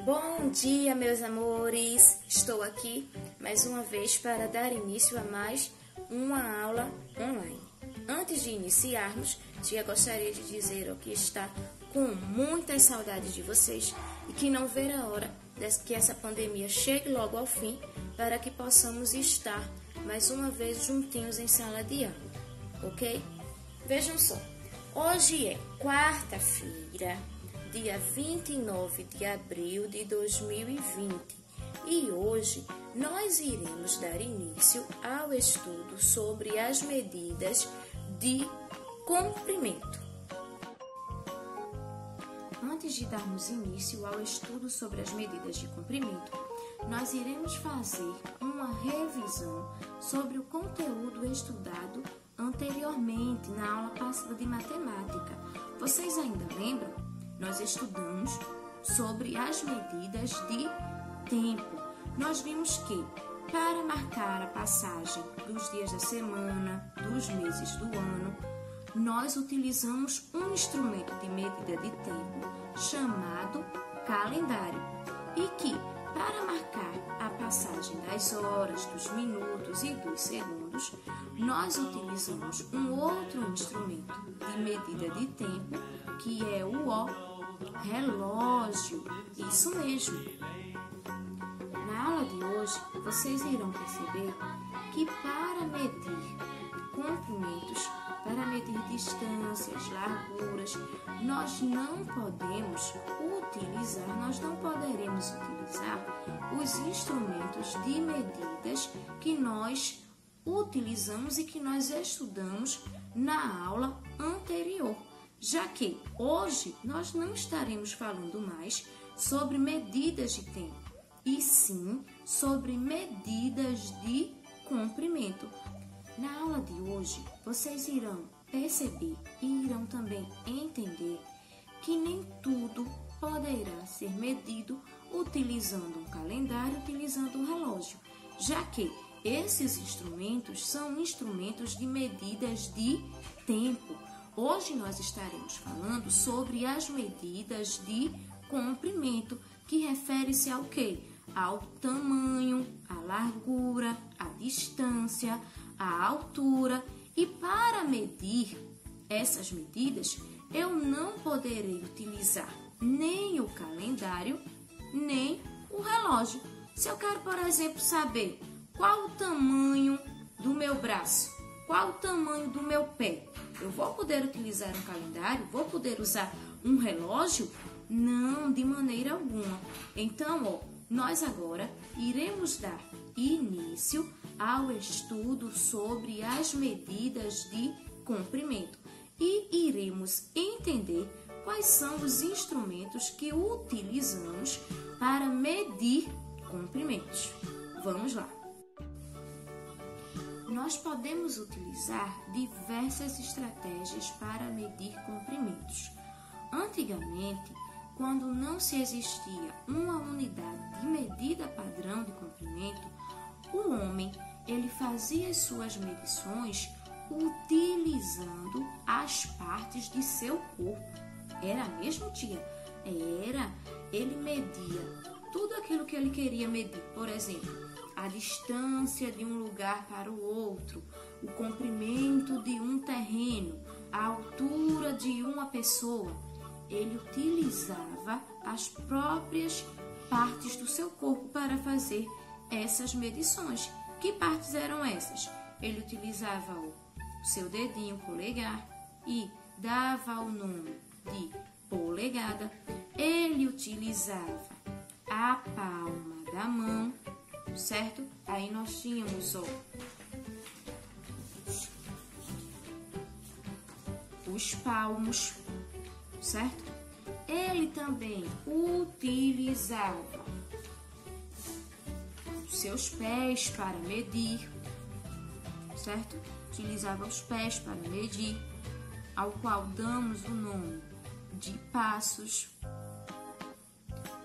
Bom dia, meus amores! Estou aqui mais uma vez para dar início a mais uma aula online. Antes de iniciarmos, tia gostaria de dizer que está com muitas saudades de vocês e que não vê a hora que essa pandemia chegue logo ao fim para que possamos estar mais uma vez juntinhos em sala de aula, ok? Vejam só, hoje é quarta-feira, dia 29 de abril de 2020 e hoje nós iremos dar início ao estudo sobre as medidas de comprimento. Antes de darmos início ao estudo sobre as medidas de comprimento, nós iremos fazer uma revisão sobre o conteúdo estudado anteriormente na aula passada de matemática. Vocês ainda lembram? Nós estudamos sobre as medidas de tempo. Nós vimos que, para marcar a passagem dos dias da semana, dos meses do ano, nós utilizamos um instrumento de medida de tempo chamado calendário. E que, para marcar a passagem das horas, dos minutos e dos segundos, nós utilizamos um outro instrumento de medida de tempo, que é o relógio. Isso mesmo. Na aula de hoje, vocês irão perceber que para medir comprimentos, para medir distâncias, larguras, nós não poderemos utilizar os instrumentos de medidas que nós utilizamos e que nós estudamos na aula anterior, já que hoje nós não estaremos falando mais sobre medidas de tempo, e sim sobre medidas de comprimento. Na aula de hoje, vocês irão perceber e irão também entender que nem tudo poderá ser medido utilizando um calendário, utilizando um relógio, já que esses instrumentos são instrumentos de medidas de tempo. Hoje nós estaremos falando sobre as medidas de comprimento, que refere-se ao quê? Ao tamanho, à largura, à distância, à altura. E para medir essas medidas, eu não poderei utilizar nem o calendário, nem o relógio. Se eu quero, por exemplo, saber qual o tamanho do meu braço, qual o tamanho do meu pé, eu vou poder utilizar um calendário? Vou poder usar um relógio? Não, de maneira alguma. Então, nós agora iremos dar início ao estudo sobre as medidas de comprimento e iremos entender quais são os instrumentos que utilizamos para medir comprimentos. Vamos lá! Nós podemos utilizar diversas estratégias para medir comprimentos. Antigamente, quando não se existia uma unidade de medida padrão de comprimento, o homem ele fazia as suas medições utilizando as partes de seu corpo. Era mesmo, tia? Era. Ele media tudo aquilo que ele queria medir. Por exemplo, a distância de um lugar para o outro, o comprimento de um terreno, a altura de uma pessoa. Ele utilizava as próprias partes do seu corpo para fazer essas medições. Que partes eram essas? Ele utilizava o seu dedinho, o polegar, e dava o nome de polegada. Ele utilizava a palma da mão, certo? Aí nós tínhamos os palmos, certo? Ele também utilizava os seus pés para medir, certo? Utilizava os pés para medir, ao qual damos o nome de passos.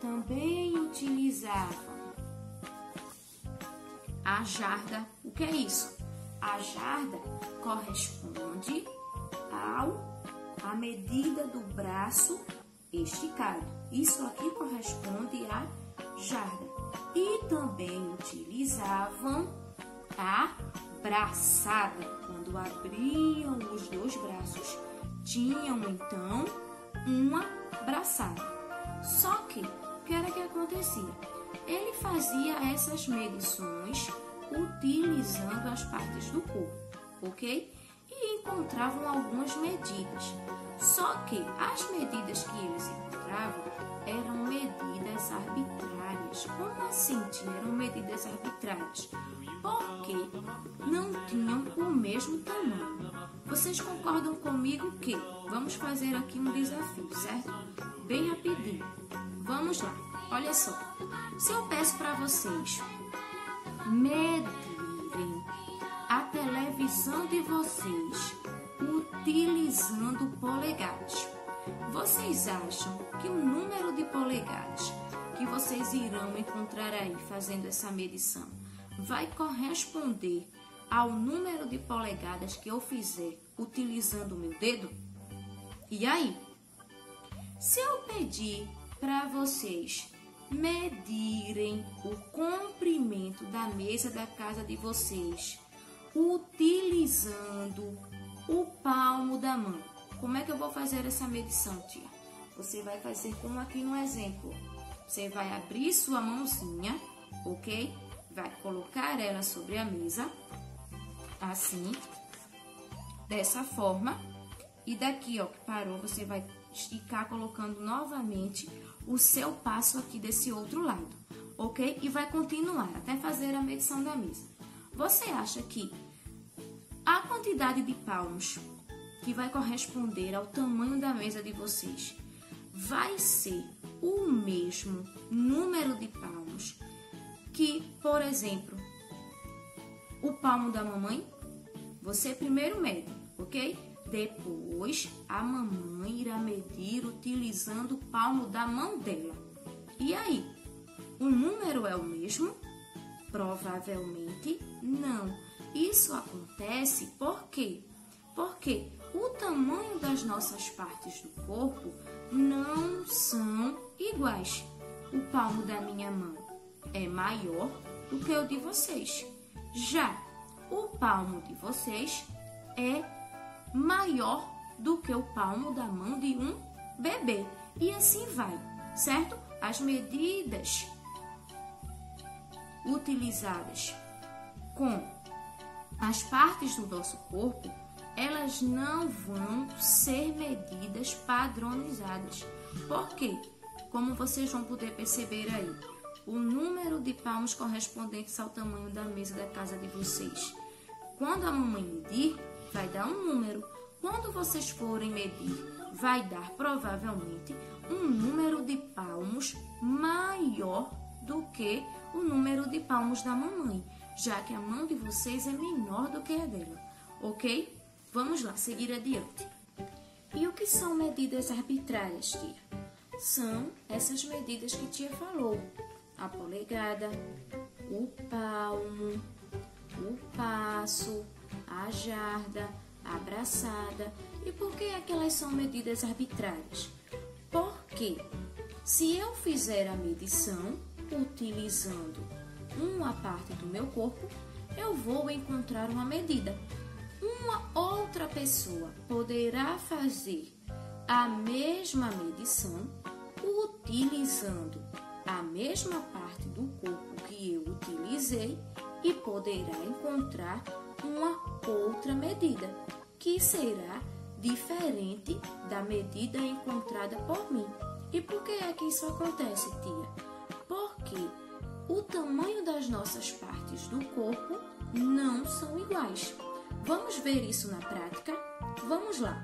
Também utilizava a jarda. O que é isso? A jarda corresponde à medida do braço esticado. Isso aqui corresponde à jarda. E também utilizavam a braçada. Quando abriam os dois braços, tinham então uma braçada. Só que, o que era que acontecia? Ele fazia essas medições utilizando as partes do corpo, ok? E encontravam algumas medidas. Só que as medidas que eles encontravam eram medidas arbitrárias. Como assim, tia? Eram medidas arbitrárias? Porque não tinham o mesmo tamanho. Vocês concordam comigo que vamos fazer aqui um desafio, certo? Bem rapidinho. Vamos lá. Olha só. Se eu peço para vocês medirem a televisão de vocês utilizando polegadas, vocês acham que o número de polegadas que vocês irão encontrar aí fazendo essa medição vai corresponder ao número de polegadas que eu fizer utilizando o meu dedo? E aí? Se eu pedir para vocês medirem o comprimento da mesa da casa de vocês utilizando o palmo da mão, como é que eu vou fazer essa medição, tia? Você vai fazer como aqui no exemplo. Você vai abrir sua mãozinha, ok? Vai colocar ela sobre a mesa, assim, dessa forma. E daqui, ó, que parou, você vai esticar colocando novamente o seu passo aqui desse outro lado, ok? E vai continuar até fazer a medição da mesa. Você acha que a quantidade de palmos que vai corresponder ao tamanho da mesa de vocês vai ser o mesmo número de palmos que, por exemplo, o palmo da mamãe? Você primeiro mede, ok? Depois, a mamãe irá medir utilizando o palmo da mão dela. E aí, o número é o mesmo? Provavelmente não. Isso acontece por quê? Porque o tamanho das nossas partes do corpo não são iguais. O palmo da minha mão é maior do que o de vocês. Já o palmo de vocês é maior do que o palmo da mão de um bebê. E assim vai, certo? As medidas utilizadas com as partes do nosso corpo, elas não vão ser medidas padronizadas. Por quê? Como vocês vão poder perceber aí, o número de palmos correspondentes ao tamanho da mesa da casa de vocês. Quando a mamãe medir, vai dar um número. Quando vocês forem medir, vai dar provavelmente um número de palmos maior do que o número de palmos da mamãe, já que a mão de vocês é menor do que a dela, ok? Vamos lá, seguir adiante. E o que são medidas arbitrárias, tia? São essas medidas que tia falou. A polegada, o palmo, o passo, a jarda, a braçada. E por que aquelas são medidas arbitrárias? Porque se eu fizer a medição utilizando uma parte do meu corpo, eu vou encontrar uma medida. Uma outra pessoa poderá fazer a mesma medição utilizando a mesma parte do corpo que eu utilizei e poderá encontrar uma outra medida, que será diferente da medida encontrada por mim. E por que é que isso acontece, tia? Porque o tamanho das nossas partes do corpo não são iguais. Vamos ver isso na prática? Vamos lá!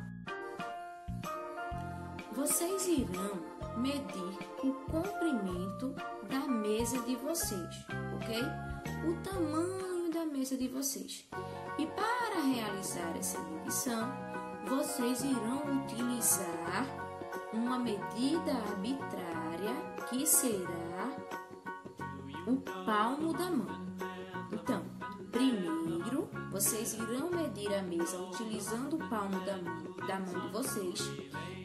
Vocês irão medir o comprimento da mesa de vocês, ok? O tamanho da mesa de vocês. E para realizar essa medição, vocês irão utilizar uma medida arbitrária que será o palmo da mão. Então, primeiro, vocês irão medir a mesa utilizando o palmo da mão de vocês.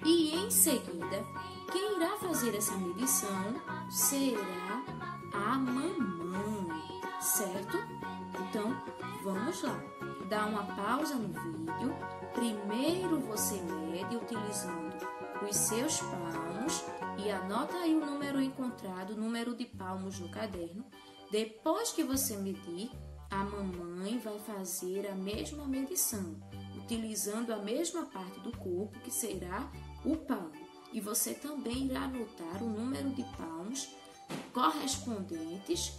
E em seguida, quem irá fazer essa medição será a mamãe, certo? Então, vamos lá. Dá uma pausa no vídeo. Primeiro você mede utilizando os seus palmos e anota aí o número encontrado, o número de palmos no caderno. Depois que você medir, a mamãe vai fazer a mesma medição, utilizando a mesma parte do corpo, que será o palmo. E você também irá anotar o número de palmos correspondentes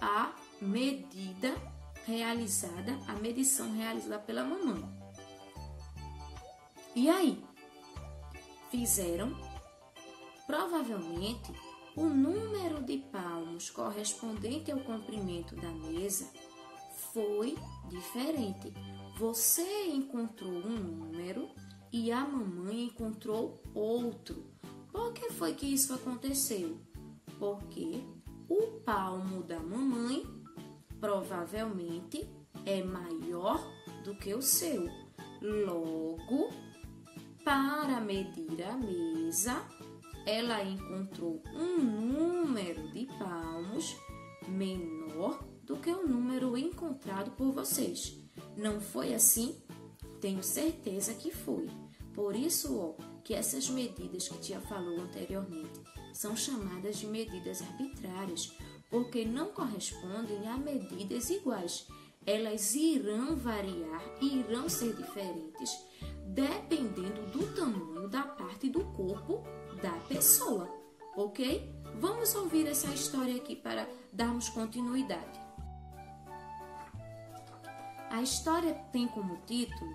à medida realizada, a medição realizada pela mamãe. E aí? Fizeram? Provavelmente, o número de palmos correspondente ao comprimento da mesa foi diferente. Você encontrou um número e a mamãe encontrou outro. Por que foi que isso aconteceu? Porque o palmo da mamãe provavelmente é maior do que o seu. Logo, para medir a mesa, ela encontrou um número de palmos menor do que o número encontrado por vocês. Não foi assim? Tenho certeza que foi. Por isso, que essas medidas que tia falou anteriormente são chamadas de medidas arbitrárias, porque não correspondem a medidas iguais. Elas irão variar, irão ser diferentes, dependendo do tamanho da parte do corpo da pessoa, ok? Vamos ouvir essa história aqui para darmos continuidade. A história tem como título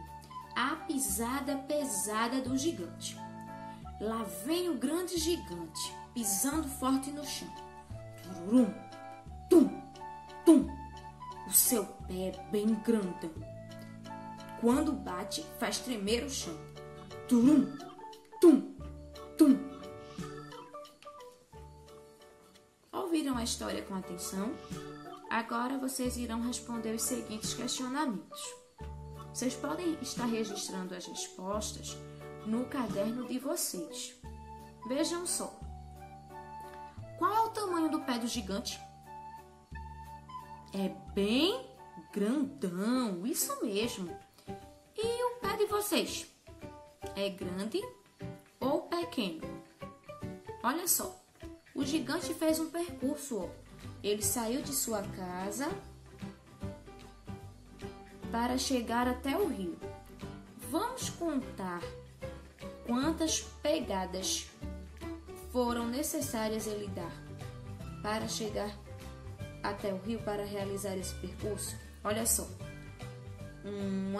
A Pisada Pesada do Gigante. Lá vem o grande gigante, pisando forte no chão. Turum, tum, tum. O seu pé é bem grandão. Quando bate, faz tremer o chão. Turum, tum, tum. Ouviram a história com atenção? Agora vocês irão responder os seguintes questionamentos. Vocês podem estar registrando as respostas no caderno de vocês. Vejam só. Qual é o tamanho do pé do gigante? É bem grandão, isso mesmo. E o pé de vocês? É grande ou pequeno? Olha só, o gigante fez um percurso. Ele saiu de sua casa para chegar até o rio. Vamos contar quantas pegadas foram necessárias ele dar para chegar até o rio, para realizar esse percurso. Olha só. 1,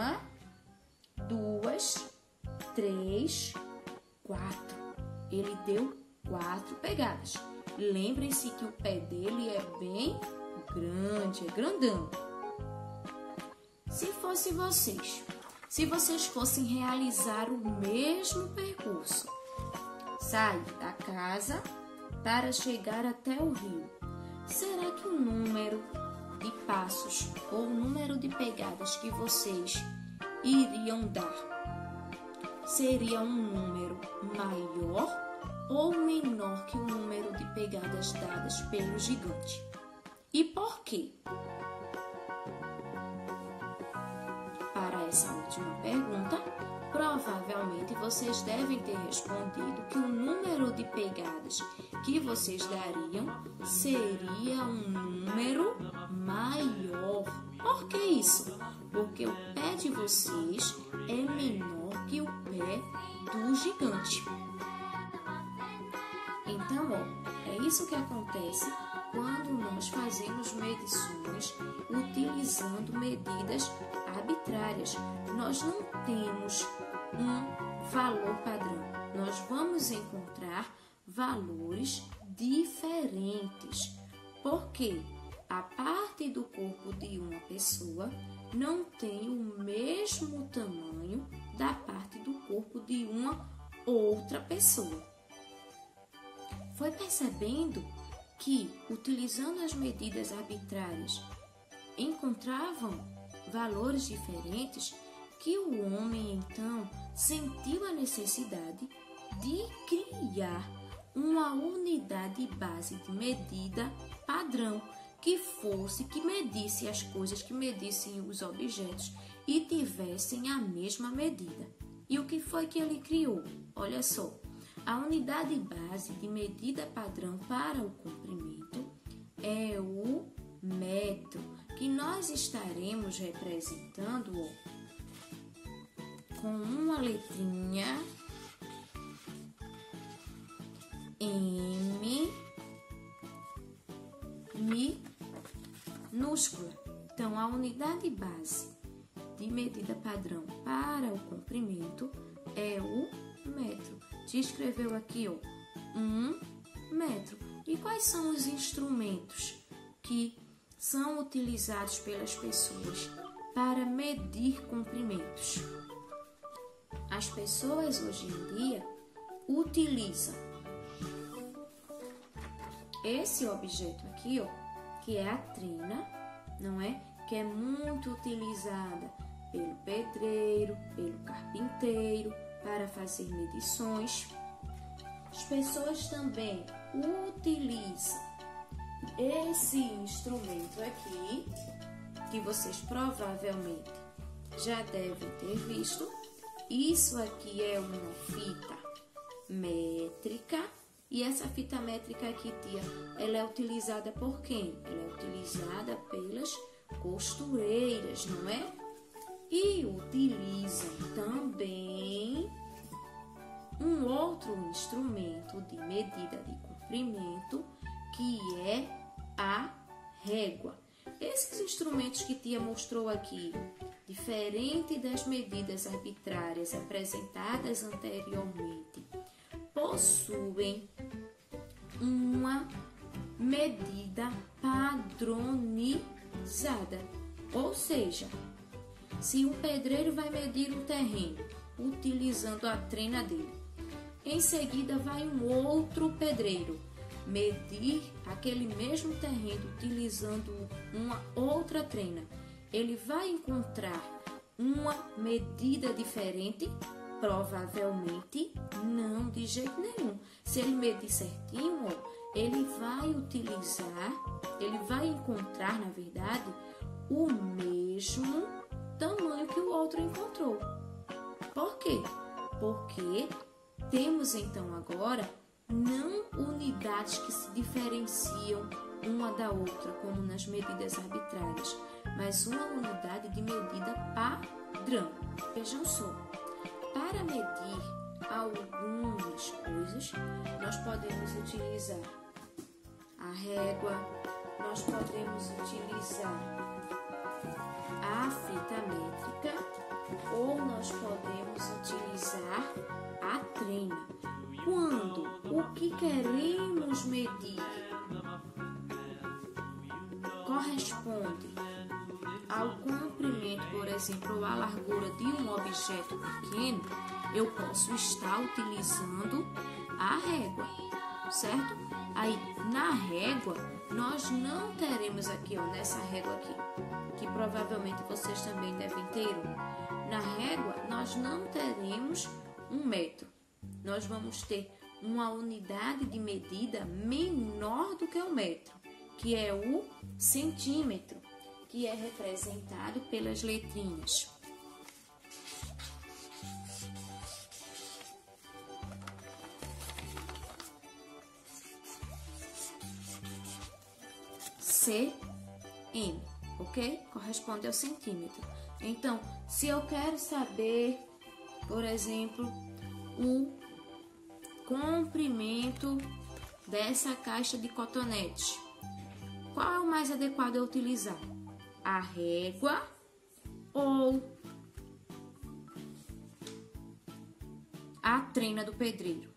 2, 3, 4. Ele deu 4 pegadas. Lembrem-se que o pé dele é bem grande, é grandão. Se fosse vocês, se vocês fossem realizar o mesmo percurso, sair da casa para chegar até o rio, será que o número de passos ou o número de pegadas que vocês iriam dar seria um número maior ou menor que o número de pegadas dadas pelo gigante? E por quê? Para essa última pergunta, provavelmente vocês devem ter respondido que o número de pegadas que vocês dariam seria um número maior. Por que isso? Porque o pé de vocês é menor que o pé do gigante. Então, é isso que acontece quando nós fazemos medições utilizando medidas arbitrárias. Nós não temos um valor padrão. Nós vamos encontrar valores diferentes. Porque a parte do corpo de uma pessoa não tem o mesmo tamanho da parte do corpo de uma outra pessoa. Foi percebendo que, utilizando as medidas arbitrárias, encontravam valores diferentes, que o homem, então, sentiu a necessidade de criar uma unidade base de medida padrão que medisse as coisas, que medissem os objetos e tivessem a mesma medida. E o que foi que ele criou? Olha só, a unidade base de medida padrão para o comprimento é o metro, que nós estaremos representando com uma letrinha M minúscula. Então, a unidade base de medida padrão para o comprimento é o metro. Te escreveu aqui, 1 metro. E quais são os instrumentos que são utilizados pelas pessoas para medir comprimentos? As pessoas hoje em dia utilizam esse objeto aqui, que é a trena, não é? Que é muito utilizada pelo pedreiro, pelo carpinteiro, para fazer medições. As pessoas também utilizam esse instrumento aqui, que vocês provavelmente já devem ter visto. Isso aqui é uma fita métrica. E essa fita métrica aqui, tia, ela é utilizada por quem? Ela é utilizada pelas costureiras, não é? E utilizam também um outro instrumento de medida de comprimento, que é a régua. Esses instrumentos que tia mostrou aqui, diferente das medidas arbitrárias apresentadas anteriormente, possuem uma medida padronizada. Ou seja, se um pedreiro vai medir um terreno utilizando a trena dele, em seguida vai um outro pedreiro medir aquele mesmo terreno utilizando uma outra trena, ele vai encontrar uma medida diferente? Provavelmente não, de jeito nenhum. Se ele medir certinho, ele vai encontrar, na verdade, o mesmo tamanho que o outro encontrou. Por quê? Porque temos então agora não unidades que se diferenciam uma da outra, como nas medidas arbitrárias, mas uma unidade de medida padrão. Vejam só, para medir algumas coisas, nós podemos utilizar a régua, nós podemos utilizar a fita métrica ou nós podemos utilizar a trena. Quando o que queremos medir corresponde ao comprimento, por exemplo, ou à largura de um objeto pequeno, eu posso estar utilizando a régua, certo? Aí, na régua, nós não teremos aqui, nessa régua aqui, que provavelmente vocês também devem ter. Na régua, nós não teremos 1 metro. Nós vamos ter uma unidade de medida menor do que 1 metro, que é o centímetro, que é representado pelas letrinhas cm, ok? Corresponde ao centímetro. Então, se eu quero saber, por exemplo, o comprimento dessa caixa de cotonetes, qual é o mais adequado a utilizar? A régua ou a trena do pedreiro?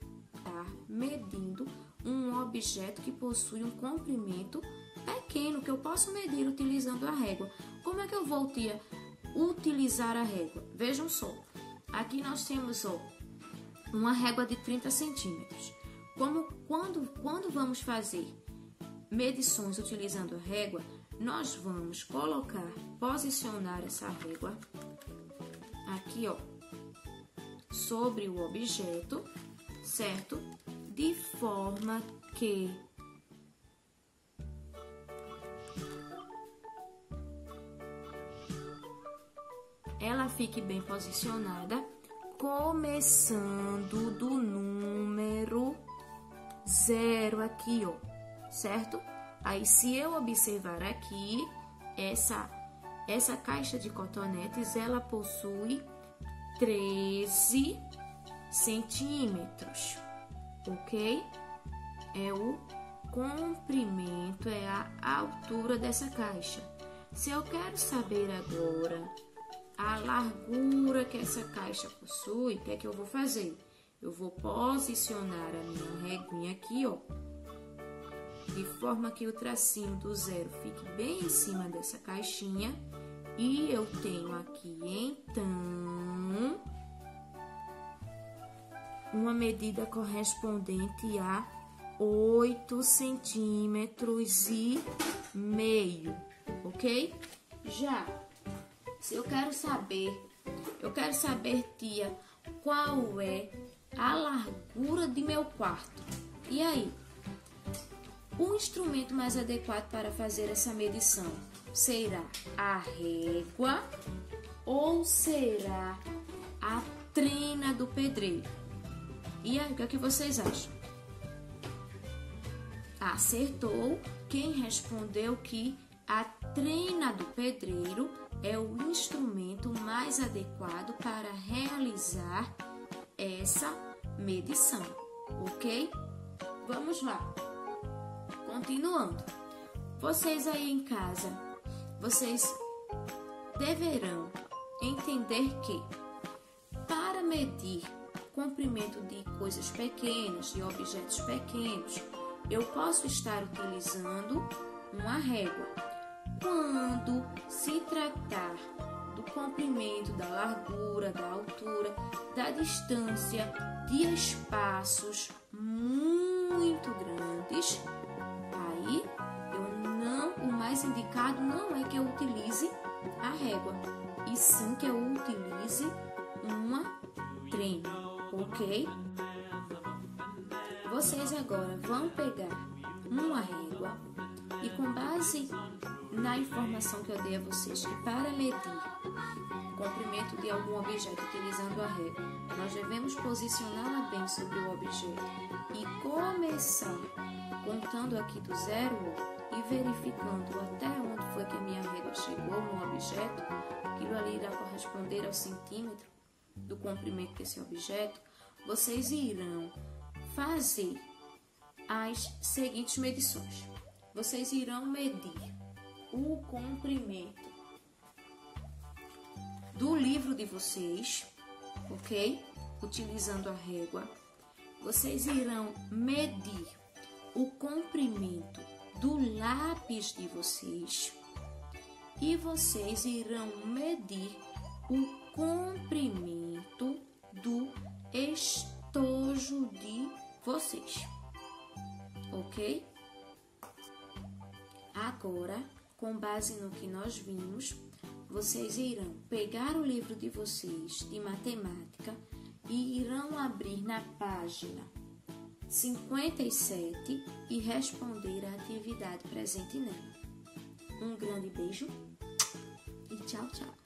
Tá medindo um objeto que possui um comprimento pequeno, que eu posso medir utilizando a régua. Como é que eu vou utilizar a régua? Vejam só, aqui nós temos uma régua de 30 centímetros. Quando vamos fazer medições utilizando a régua, nós vamos posicionar essa régua aqui, sobre o objeto, certo? De forma que ela fique bem posicionada, começando do número 0 aqui, ó, certo? Aí, se eu observar aqui, essa caixa de cotonetes, ela possui 13 centímetros, ok? É o comprimento, é a altura dessa caixa. Se eu quero saber agora a largura que essa caixa possui, o que é que eu vou fazer? Eu vou posicionar a minha reguinha aqui, ó, de forma que o tracinho do 0 fique bem em cima dessa caixinha. E eu tenho aqui, então, uma medida correspondente a 8 centímetros e meio, ok? Já, se eu quero saber, tia, qual é a largura de meu quarto. E aí? O instrumento mais adequado para fazer essa medição será a régua ou será a trena do pedreiro? E aí, o que é que vocês acham? Acertou quem respondeu que a trena do pedreiro é o instrumento mais adequado para realizar essa medição, ok? Vamos lá. Continuando. Vocês aí em casa, vocês deverão entender que para medir comprimento de coisas pequenas, de objetos pequenos, eu posso estar utilizando uma régua. Quando se tratar do comprimento, da largura, da altura, da distância, de espaços muito grandes, aí o mais indicado não é que eu utilize a régua, e sim que eu utilize uma trena, ok? Vocês agora vão pegar uma régua e, com base na informação que eu dei a vocês, que para medir o comprimento de algum objeto utilizando a régua, nós devemos posicioná-la bem sobre o objeto e começar contando aqui do 0 e verificando até onde foi que a minha régua chegou no objeto. Aquilo ali irá corresponder ao centímetro do comprimento desse objeto. Vocês irão fazer as seguintes medições. Vocês irão medir o comprimento do livro de vocês, ok? Utilizando a régua. Vocês irão medir o comprimento do lápis de vocês e vocês irão medir o comprimento do estojo de vocês, ok? Agora, com base no que nós vimos, vocês irão pegar o livro de vocês de matemática e irão abrir na página 57 e responder a atividade presente nela. Um grande beijo e tchau, tchau!